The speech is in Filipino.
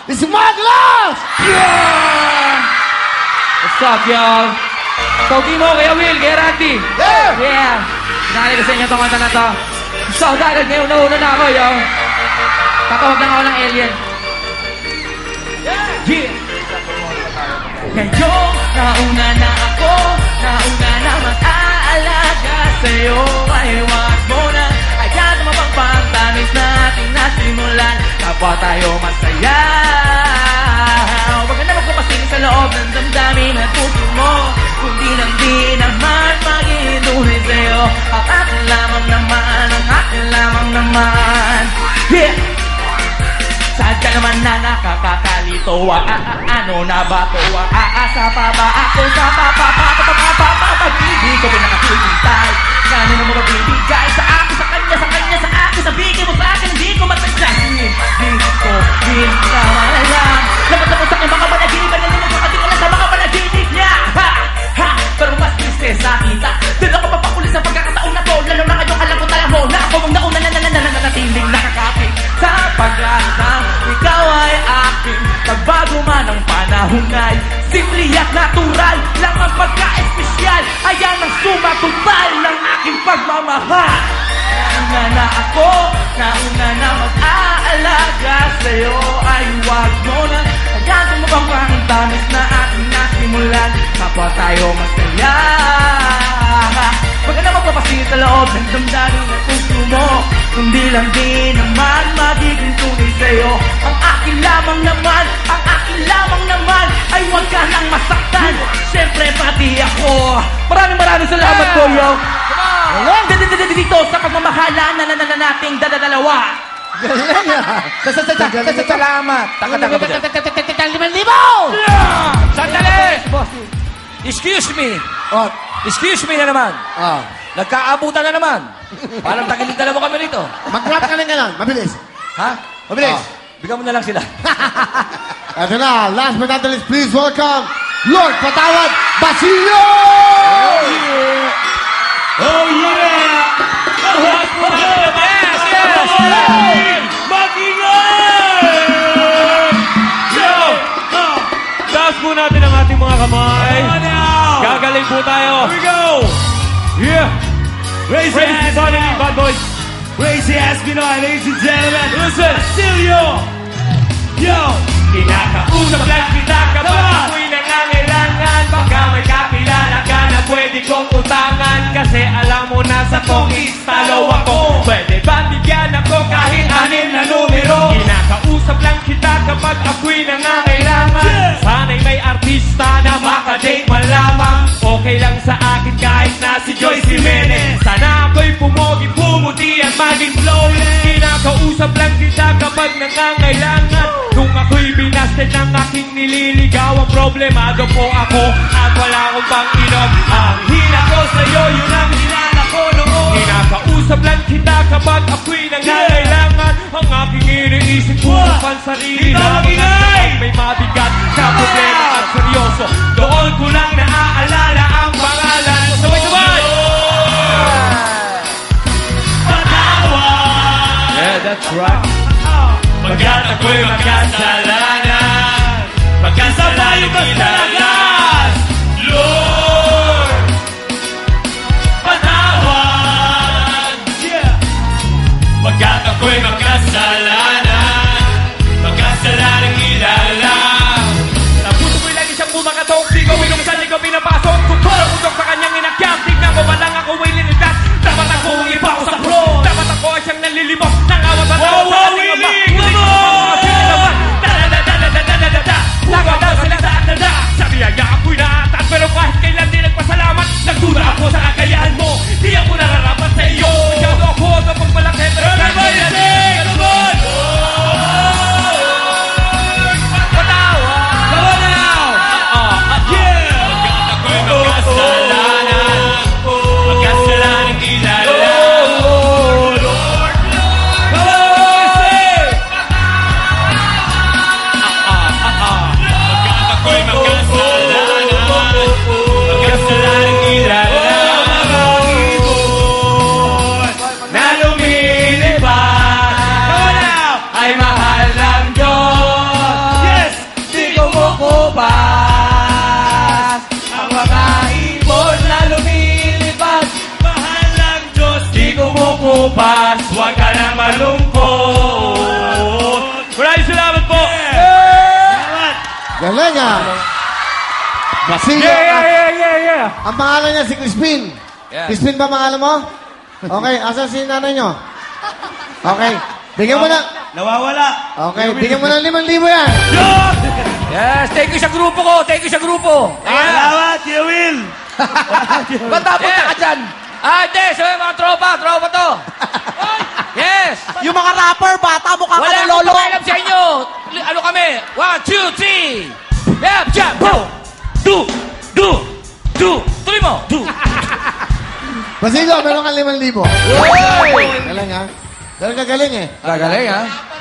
This is Marcos! What's up, y'all? Pogi mo, kaya Will, kaya Randy. Yeah! Pinakali ko sa inyo itong kanta na to. So, dahil ngayon, nauna na ako, yo. Tatawag lang ako ng alien. Yeah! Ngayon, nauna na ako, nauna na mag-aalaga sa'yo. Ay, wag mo na, ayan ang mapagpagtamis na ating nasimulan. Kapwa tayo masaya. Huwag ka na magpapasin sa loob ng damdamin at puso mo. Kundi nang di naman mag-inuhin sa'yo. Ang akin lamang naman, ang akin lamang naman. Yeah! Saan ka naman na nakakakalito? Ano na ba to? Aasa pa ba ako sa hindi ko pinakahihintay? Gano'n mo magbibigay sa akin, sa kanya, sa kanya, sa akin? Sabihin mo sa akin, hindi ko matagyan. Hindi ko pinakawalan. Lapat na po sa akin, baka managinipan na naman kasi ko lang sa mga panaginip niya. Ha! Ha! Pero mas tristesa kita. Doon ako papakulis sa pagkakataon na to. Lalo na ngayong alam ko talang mo na ako mong nauna nanatiling nakakapit sa pagkakataon. Ikaw ay akin. Pagbago man ang panahon ay simple at natural lang ang pagka-espesyal. Ayan ang suma total ng aking pagmamahal. Nauna na ako, nauna na mag-aalaga sa'yo. Ay wag mo na, ayan ang mababang tamis na aking nasimulan. Kapwa tayo masaya. Huwag ka na magpapasin sa loob ng damdamin at puso mo. Kundi lang din naman magiging tunay sa'yo. Ang akin lamang naman, ang akin lamang naman ay huwag ka nang masaktan. Siyempre pati ako. Maraming salamat po, yo. Dito sa pagmamahalan na nating dadalawa. Salamat! Taka-taka. 5,000! Sandali! Excuse me. Oh, Excuse me na naman. ah. Nagkaabutan na naman. Parang takilig dalawa kami rito. Mag-rap ka lang ganun. Mabilis. Ha? Mabilis. Bigyan mo na lang sila. Ito na, last but not the least, please welcome Lord Patawad Basilio! Oh yeah! Mag-ingay! Yo! Taas po natin ang ating mga kamay. Gagaling po tayo. Here we go! Yeah! Raise your hands, bad boys. Raise your hands, Pinoy, ladies and gentlemen. Listen! Basilio! Yo! Kinakausap lang kita kapag ako'y nangangailangan. Baka may kakilala ka na pwede kong utangan. Kasi alam mo na sa kongistalo ako. Pwede ba bigyan ako kahit anim na numero? Kinakausap lang kita kapag ako'y nangangailangan. Sana'y may artista na makadate man lamang. Okay lang sa akin kahit na si Joyce Jimenez. Sana ako'y pumuti at maging flawless. Kinakausap lang kita kapag nangangailangan. Nung ako'y binasted ng aking nililigaw, ang problemado po ako at wala akong pang-inom. Ang hina ko sa'yo, yun ang hinala ko noon. Kinakausap lang kita kapag ako'y nangangailangan. Ang aking iniisip ko ang sarili lamang kapag may mabigat na problema at seryoso. Doon ko lang naaalala ang pangalan. Sabay-sabay! Patawad! Yeah, that's right. Pagkat ako'y magkasalanan, magkasalanan ilalas, Lord, patawad. Pagkat ako'y magkasalanan, magkasalanan ilalas. Sa puso ko'y lagi siyang bumakatong, di ko minumsan, di ko pinapasok. Kung putok sa kanyang inakyam, tignan ko ba lang ako ay linitas. Dapat akong iba ko sa pro, dapat ako ay siyang nalilimok. Nang awas at awas sa ating ama. Maraming salamat po. Galing ah. Basilio. Yeah. Ang pangalan niya si Crispin. Yeah. Crispin ba pangalan mo? Okay, asan si nanay nyo? Okay, bigyan mo na. Nawawala. Okay, bigyan mo ng 5,000 yan. Yes, thank you sa grupo ko. Thank you sa grupo. Salamat, Kuya Will. Ba't napunta ka dyan? Hindi. So yung mga tropa to. Yes. Yung mga rapper, bata mo ka Wala ka akong lolo. pakialam sa inyo. Ano kami? 1, 2, 3. Yeah, jump, go. Do. Tuloy mo. Do. Basilio, meron kang 5,000. Galing ha? Galing ka galing eh. Gagaling, ha?